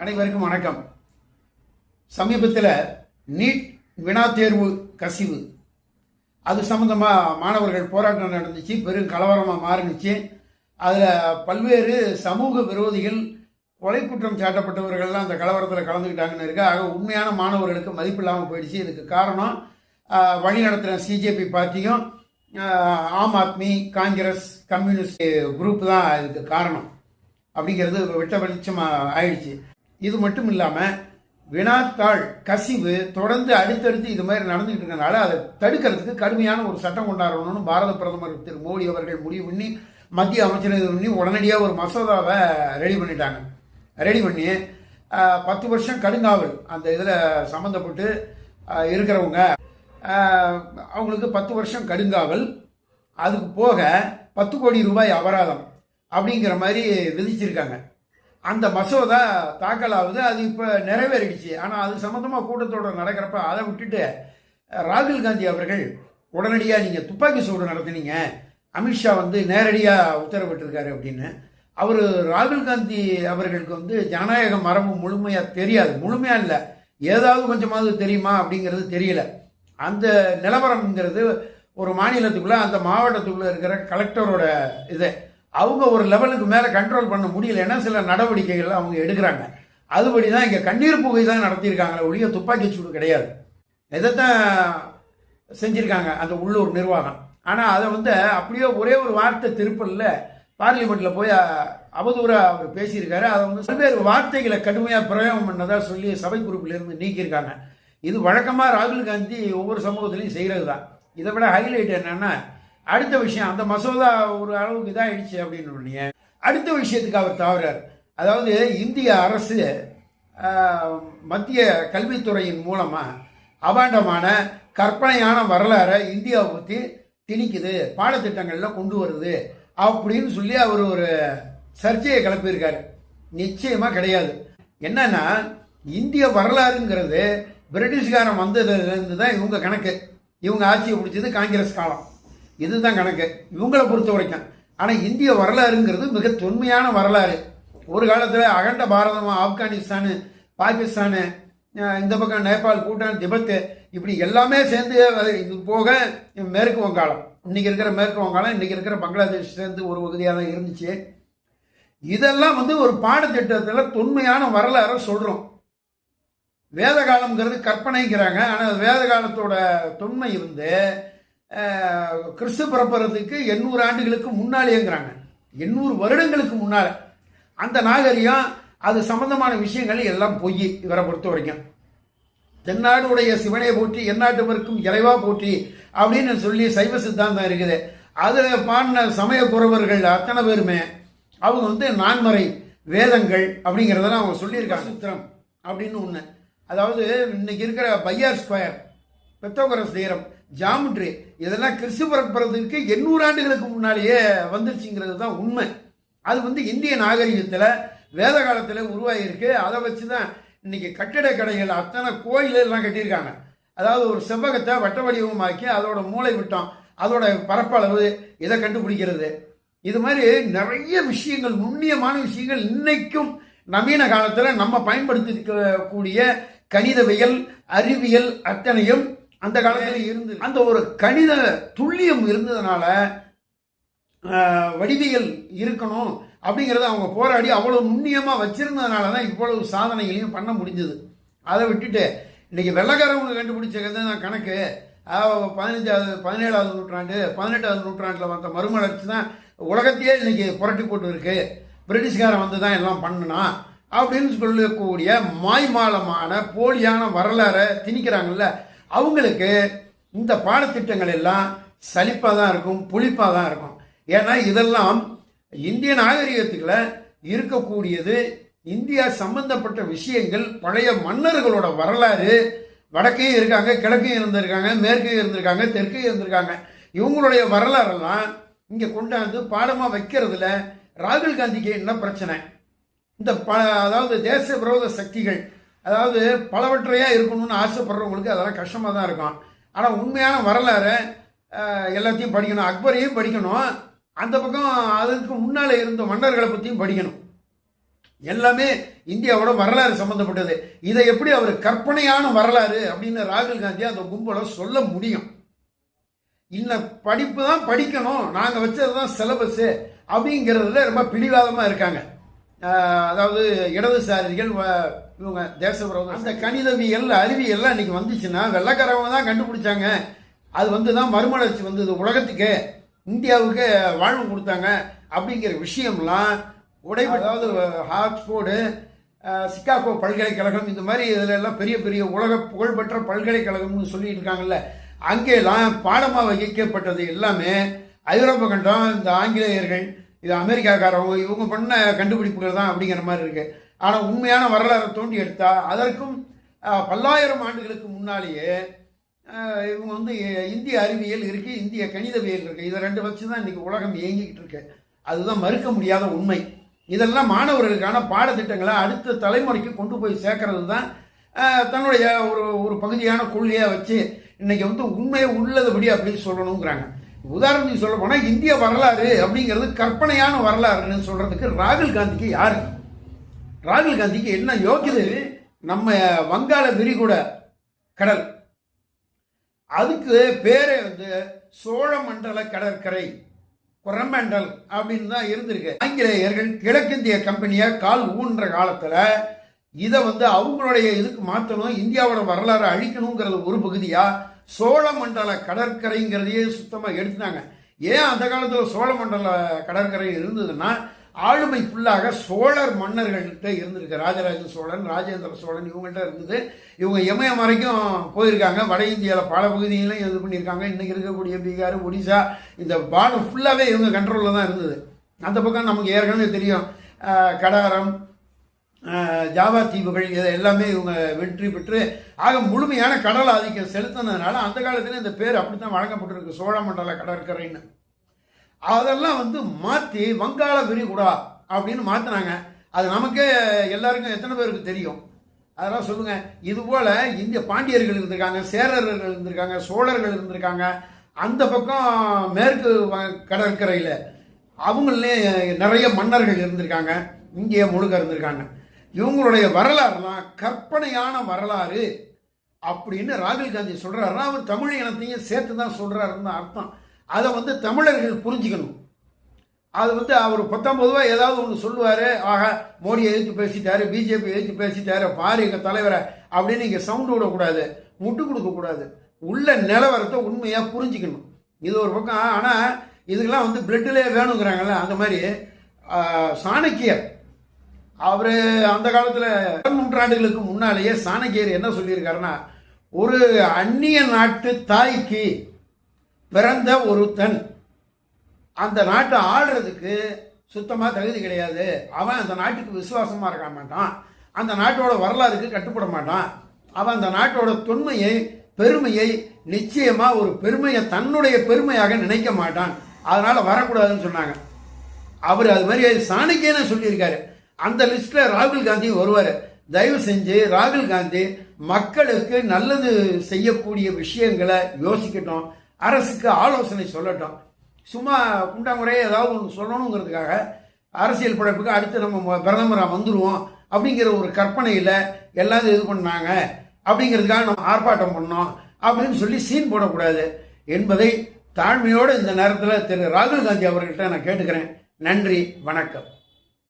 அனைவருக்கும் வணக்கம். சமீபத்தில் நீட் வினா தேர்வு கசிவு அது சம்பந்தமாக மாணவர்கள் போராட்டம் நடந்துச்சு, பெரும் கலவரமாக மாறினுச்சு. அதில் பல்வேறு சமூக விரோதிகள், கொலை குற்றம் சாட்டப்பட்டவர்கள்லாம் அந்த கலவரத்தில் கலந்துக்கிட்டாங்கன்னு இருக்கு. ஆக உண்மையான மாணவர்களுக்கு மதிப்பு இல்லாமல் போயிடுச்சு. இதுக்கு காரணம் வழி நடத்துகிற CJP பார்ட்டியும் Aam Aadmi, Congress, communist group தான் இதுக்கு காரணம் அப்படிங்கிறது வெட்ட வெளிச்சமாக ஆயிடுச்சு. இது மட்டும் இல்லாமல் வினாத்தாள் கசிவு தொடர்ந்து அடுத்தடுத்து இது மாதிரி நடந்துகிட்டு இருக்கனால அதை தடுக்கிறதுக்கு கடுமையான ஒரு சட்டம் கொண்டாடணும்னு பாரத பிரதமர் திரு மோடி அவர்கள் முடிவு பண்ணி மத்திய அமைச்சரவை பண்ணி உடனடியாக ஒரு மசோதாவை ரெடி பண்ணிட்டாங்க. ரெடி பண்ணி 10 வருஷம் கடுங்காவல் அந்த இதில் சம்மந்தப்பட்டு இருக்கிறவங்க அவங்களுக்கு 10 வருஷம் கடுங்காவல், அதுக்கு போக 10 கோடி ரூபாய் அபராதம் அப்படிங்கிற மாதிரி விதிச்சிருக்காங்க. அந்த மசோதா தாக்கல் ஆகுது. அது இப்போ நிறைவேறிடுச்சு. ஆனால் அது சம்மந்தமாக கூட்டத்தோடு நடக்கிறப்ப அதை விட்டுட்டு ராகுல் காந்தி அவர்கள் உடனடியாக நீங்கள் துப்பாக்கி சூடு நடத்தினீங்க, அமித்ஷா நேரடியாக உத்தரவிட்டிருக்காரு அப்படின்னு. அவர் ராகுல் காந்தி அவர்களுக்கு ஜனநாயக மரபு முழுமையாக தெரியாது. முழுமையாக இல்லை, ஏதாவது கொஞ்சமாவது தெரியுமா அப்படிங்கிறது தெரியல. அந்த நிலவரம்ங்கிறது ஒரு மாநிலத்துக்குள்ளே அந்த மாவட்டத்துக்குள்ளே இருக்கிற கலெக்டரோட இது அவங்க ஒரு லெவலுக்கு மேலே கண்ட்ரோல் பண்ண முடியலைன்னா சில நடவடிக்கைகள் அவங்க எடுக்கிறாங்க. அதுபடி தான் இங்கே கண்ணீர் புகை தான் நடத்தியிருக்காங்களே ஒழிய துப்பாக்கி சூடு கிடையாது. இதைத்தான் செஞ்சுருக்காங்க அந்த உள்ளூர் நிர்வாகம். ஆனால் அதை அப்படியே ஒரே ஒரு வார்த்தை திருப்பலில் பார்லிமெண்ட்டில் போய் அவதூறாக அவர் பேசியிருக்காரு. அதை பல்வேறு வார்த்தைகளை கடுமையாக பிரயோகம் பண்ணதாக சொல்லி சபை குறிப்பிலிருந்து நீக்கியிருக்காங்க. இது வழக்கமாக ராகுல் காந்தி ஒவ்வொரு சமூகத்திலையும் செய்கிறது தான். இதை விட ஹைலைட் என்னன்னா அடுத்த விஷயம், அந்த மசோதா ஒரு அளவுக்கு இதாகிடுச்சு அப்படின்னு அடுத்த விஷயத்துக்கு அவர் தவறார். அதாவது இந்திய அரசு மத்திய கல்வித்துறையின் மூலமாக அபாண்டமான கற்பனையான வரலாறை இந்தியாவை பற்றி திணிக்குது, பாடத்திட்டங்களில் கொண்டு வருது அப்படின்னு சொல்லி அவர் ஒரு சர்ச்சையை கிளப்பியிருக்காரு. நிச்சயமாக கிடையாது. என்னன்னா இந்திய வரலாறுங்கிறது பிரிட்டிஷ்காரன் வந்ததுலேருந்து தான் இவங்க கணக்கு. இவங்க ஆட்சியை பிடிச்சது காங்கிரஸ் காலம், இதுதான் கணக்கு இவங்களை பொறுத்த வரைக்கும். ஆனால் இந்திய வரலாறுங்கிறது மிக தொன்மையான வரலாறு. ஒரு காலத்தில் அகண்ட பாரதம், ஆப்கானிஸ்தானு, பாகிஸ்தானு, இந்த பக்கம் நேபாள், பூட்டான், திபெத்து, இப்படி எல்லாமே சேர்ந்து இது போக மேற்கு வங்காளம், இன்னைக்கு இருக்கிற மேற்கு வங்காளம், இன்னைக்கு இருக்கிற பங்களாதேஷ் சேர்ந்து ஒரு பகுதியாக தான் இருந்துச்சு. இதெல்லாம் ஒரு பாடத்திட்டத்தில் தொன்மையான வரலாறை சொல்கிறோம். வேத காலம்ங்கிறது கற்பனைங்கிறாங்க. ஆனால் வேத காலத்தோட தொன்மை கிறிஸ்து பிறப்பறதுக்கு 800 ஆண்டுகளுக்கு முன்னாலேங்கிறாங்க. 800 வருடங்களுக்கு முன்னால் அந்த நாகரிகம், அது சம்பந்தமான விஷயங்கள் எல்லாம் பொய். இவரை பொறுத்த வரைக்கும் தென்னாடுடைய சிவனை போற்றி எந்நாட்டவருக்கும் இறைவா போற்றி அப்படின்னு சொல்லி சைவ சித்தாந்தம் இருக்குது. அதில் பாடின சமய குறவர்கள் அத்தனை பேருமே அவங்க நான்மறை வேதங்கள் அப்படிங்கிறதெல்லாம் அவங்க சொல்லியிருக்காங்க. சூத்திரம் அப்படின்னு ஒன்று, அதாவது இன்னைக்கு இருக்கிற பையார் ஸ்கொயர், பெத்தோகரஸ் தீரம், ஜாமெட்ரி, இதெல்லாம் கிறிஸ்து பிறப்பறதுக்கு 800 ஆண்டுகளுக்கு முன்னாலேயே வந்துருச்சுங்கிறது தான் உண்மை. அது இந்திய நாகரிகத்தில் வேத காலத்தில் உருவாகியிருக்கு. அதை வச்சு தான் இன்னைக்கு கட்டிடக்கடைகள் அத்தனை கோயில் எல்லாம் கட்டியிருக்காங்க. அதாவது ஒரு செவ்வகத்தை வட்ட வடிவமாக்கி அதோட மூளை விட்டம், அதோட பரப்பளவு, இதை கண்டுபிடிக்கிறது. இது மாதிரி நிறைய விஷயங்கள், நுண்ணியமான விஷயங்கள் இன்னைக்கும் நவீன காலத்தில் நம்ம பயன்படுத்திக்கூடிய கணிதவியல், அறிவியல் அத்தனையும் அந்த காலத்தில் இருந்து அந்த ஒரு கணித துல்லியம் இருந்ததுனால வடிவியல் இருக்கணும் அப்படிங்கிறத அவங்க போராடி அவ்வளவு நுண்ணியமாக வச்சிருந்ததுனால தான் இவ்வளவு சாதனைகளையும் பண்ண முடிஞ்சது. அதை விட்டுட்டு இன்னைக்கு வெள்ளக்காரவங்க கண்டுபிடிச்சது கணக்கு 15வது 17வது நூற்றாண்டு 18வது நூற்றாண்டில் வந்த மறுமலர்ச்சி தான் உலகத்தையே இன்னைக்கு புரட்டி போட்டு இருக்கு, பிரிட்டிஷ்காரன் தான் எல்லாம் பண்ணுனா அப்படின்னு சொல்லக்கூடிய மாய்மாலமான போலியான வரலாறை திணிக்கிறாங்கல்ல, அவங்களுக்கு இந்த பாடத்திட்டங்கள் எல்லாம் சலிப்பாக தான் இருக்கும், புளிப்பாக தான் இருக்கும். ஏன்னா இதெல்லாம் இந்திய நாகரிகத்துக்குள்ள இருக்கக்கூடியது. இந்தியா சம்பந்தப்பட்ட விஷயங்கள், பழைய மன்னர்களோட வரலாறு. வடக்கையும் இருக்காங்க, கிழக்கையும் இருந்திருக்காங்க, மேற்கையும் இருந்திருக்காங்க, தெற்கையும் இருந்திருக்காங்க. இவங்களுடைய வரலாறெல்லாம் இங்கே கொண்டாந்து பாடமாக வைக்கிறதுல ராகுல் காந்திக்கு என்ன பிரச்சனை? இந்த அதாவது தேச விரோத சக்திகள், அதாவது பலவற்றையா இருக்கணும்னு ஆசைப்படுறவங்களுக்கு அதெல்லாம் கஷ்டமாக தான் இருக்கும். ஆனால் உண்மையான வரலாறு எல்லாத்தையும் படிக்கணும். அக்பரையும் படிக்கணும், அந்த பக்கம் அதுக்கு முன்னால் இருந்த மன்னர்களை பற்றியும் படிக்கணும். எல்லாமே இந்தியாவோட வரலாறு சம்பந்தப்பட்டது. இதை எப்படி அவர் கற்பனையான வரலாறு அப்படின்னு ராகுல் காந்தி அந்த கும்பலை சொல்ல முடியும்? இல்ல படிப்பு தான் படிக்கணும், நாங்க வச்சதுதான் சிலபஸ் அப்படிங்கிறதுல ரொம்ப பிடிவாதமா இருக்காங்க. அதாவது இடதுசாரிகள் இவங்க தேச விரோதம். அந்த கணிதவியல் அறிவியல் இன்னைக்கு வந்துச்சுன்னா வெள்ளக்காரவங்க தான் கண்டுபிடிச்சாங்க, அது தான் மறுமலர்ச்சி வந்தது உலகத்துக்கு, இந்தியாவுக்கு வாழ்வு கொடுத்தாங்க அப்படிங்கிற விஷயம்லாம் அதாவது ஆக்ஸ்போர்டு, சிகாகோ பல்கலைக்கழகம், இந்த மாதிரி இதுல எல்லாம் பெரிய பெரிய உலக புகழ்பெற்ற பல்கலைக்கழகம்னு சொல்லிட்டு இருக்காங்கல்ல, அங்கெல்லாம் பாடமாக வகிக்கப்பட்டது எல்லாமே ஐரோப்பா கண்டம், இந்த ஆங்கிலேயர்கள், இது அமெரிக்காக்காரவங்க இவங்க பண்ண கண்டுபிடிப்புகள் தான் அப்படிங்கிற மாதிரி இருக்கு. ஆனால் உண்மையான வரலாறை தோண்டி எடுத்தா அதற்கும் பல்லாயிரம் ஆண்டுகளுக்கு முன்னாலேயே இவங்க இந்திய அறிவியல் இருக்கு, இந்திய கணிதவியல் இருக்கு. இதை ரெண்டு வச்சு தான் இன்னைக்கு உலகம் இயங்கிக்கிட்டு இருக்கு. அதுதான் மறுக்க முடியாத உண்மை. இதெல்லாம் மாணவர்களுக்கான பாடத்திட்டங்களை அடுத்த தலைமுறைக்கு கொண்டு போய் சேர்க்கறது தான் தன்னுடைய ஒரு பகுதியான கொள்கையாக வச்சு இன்னைக்கு உண்மையை உள்ளதுபடி அப்படின்னு சொல்லணுங்கிறாங்க. உதாரணத்துக்கு சொல்ல போனால் இந்திய வரலாறு அப்படிங்கிறது கற்பனையான வரலாறுன்னு சொல்றதுக்கு ராகுல் காந்திக்கு யாரு? ராகுல் காந்திக்கு என்ன யோகியது? நம்ம வங்காள விரிகுடா கடல், அதுக்கு பேரே சோழமண்டல கடற்கரை, கொரமண்டல் அப்படின்னு தான் இருந்திருக்கு. ஆங்கிலேயர்கள் கிழக்கிந்திய கம்பெனியை கால் ஊன்ற காலத்துல இதை அவங்களுடைய இதுக்கு மாற்றணும், இந்தியாவோட வரலாறு அழிக்கணுங்கிறது ஒரு பகுதியா சோழமண்டல கடற்கரைங்கிறதையே சுத்தமா எடுத்துட்டாங்க. ஏன் அந்த காலத்துல சோழமண்டல கடற்கரை இருந்ததுன்னா ஆளுமை ஃபுல்லாக சோழர் மன்னர்கள்ட்ட இருந்திருக்கு. ராஜராஜ சோழன், ராஜேந்திர சோழன் இவங்கள்ட்ட இருந்தது. இவங்க இமயம் வரைக்கும் போயிருக்காங்க. வட இந்தியாவில் பல பகுதியிலும் இது பண்ணியிருக்காங்க. இன்னைக்கு இருக்கக்கூடிய பீகார், ஒடிசா, இந்த பார்டர் ஃபுல்லாகவே இவங்க கண்ட்ரோலில் தான் இருந்தது. அந்த பக்கம் நமக்கு ஏற்கனவே தெரியும், கடாரம், ஜாவா தீவுகள், இதை எல்லாமே இவங்க வெற்றி பெற்று ஆக முழுமையான கடல் ஆதிக்கம் செலுத்தினதுனால அந்த காலத்துல இந்த பேர் அப்படித்தான் வழங்கப்பட்டிருக்கு, சோழமண்டல கடற்கரைன்னு. அதெல்லாம் மாற்றி வங்காள விரிகுடா அப்படின்னு மாற்றினாங்க. அது நமக்கே எல்லாருக்கும் எத்தனை பேருக்கு தெரியும்? அதெல்லாம் சொல்லுங்க. இது போல இந்திய பாண்டியர்கள் இருந்திருக்காங்க, சேரர்கள் இருந்திருக்காங்க, சோழர்கள் இருந்திருக்காங்க. அந்த பக்கம் மேற்கு கடற்கரையில் அவங்களே நிறைய மன்னர்கள் இருந்திருக்காங்க, இங்கே முழுக்க இருந்திருக்காங்க. இவங்களுடைய வரலாறுலாம் கற்பனையான வரலாறு அப்படின்னு ராகுல் காந்தி சொல்றாருன்னா அவர் தமிழ் இனத்தையும் சேர்த்து தான் சொல்றாருன்னு அர்த்தம். அதை தமிழர்கள் புரிஞ்சுக்கணும். அது அவர் 19 ஏதாவது ஒன்று சொல்லுவாரு, ஆக மோடியை எதிர்த்து பேசிட்டாரு, பிஜேபி எதிர்த்து பேசிட்டாரு, பாரு எங்க தலைவரை அப்படின்னு இங்க சவுண்ட் விடக்கூடாது, முட்டு கொடுக்க கூடாது. உள்ள நிலவரத்தை உண்மையா புரிஞ்சுக்கணும். இது ஒரு பக்கம். ஆனா இதுக்கெல்லாம் பிளட்லேயே வேணுங்கிறாங்கல்ல, அந்த மாதிரி சாணக்கியர் அவரு அந்த காலத்துல நூற்றாண்டுகளுக்கு முன்னாலேயே சாணக்கியர் என்ன சொல்லியிருக்காருன்னா, ஒரு அந்நிய நாட்டு தாய்க்கு பிறந்த ஒருத்தன் அந்த நாட்டை ஆள்றதுக்கு சுத்தமா தகுதி கிடையாது. அவன் அந்த நாட்டுக்கு விசுவாசமா இருக்க மாட்டான், அந்த நாட்டோட வரலாறுக்கு கட்டுப்பட மாட்டான், அவன் அந்த நாட்டோட தொன்மையை பெருமையை நிச்சயமா ஒரு பெருமையை தன்னுடைய பெருமையாக நினைக்க மாட்டான், அதனால வரக்கூடாதுன்னு சொன்னாங்க. அவர் அது மாதிரி சாணக்கியன்னு சொல்லியிருக்காரு. அந்த லிஸ்ட்ல ராகுல் காந்தி வருவார். தயவு செஞ்சு ராகுல் காந்தி மக்களுக்கு நல்லது செய்யக்கூடிய விஷயங்களை யோசிக்கட்டும், அரசுக்கு ஆலோசனை சொல்லட்டும். சும்மா குண்டாமுறையை ஏதாவது ஒன்று சொல்லணுங்கிறதுக்காக அரசியல் படைப்புக்கு அடுத்து நம்ம பிரதமராக வந்துடுவோம் அப்படிங்கிற ஒரு கற்பனையில் எல்லாரும் இது பண்ணாங்க அப்படிங்கிறதுக்காக நம்ம ஆர்ப்பாட்டம் பண்ணோம் அப்படின்னு சொல்லி சீன் போடக்கூடாது என்பதை தாழ்மையோடு இந்த நேரத்தில் திரு ராகுல் காந்தி அவர்கள்ட்ட நான் கேட்டுக்கிறேன். நன்றி, வணக்கம்.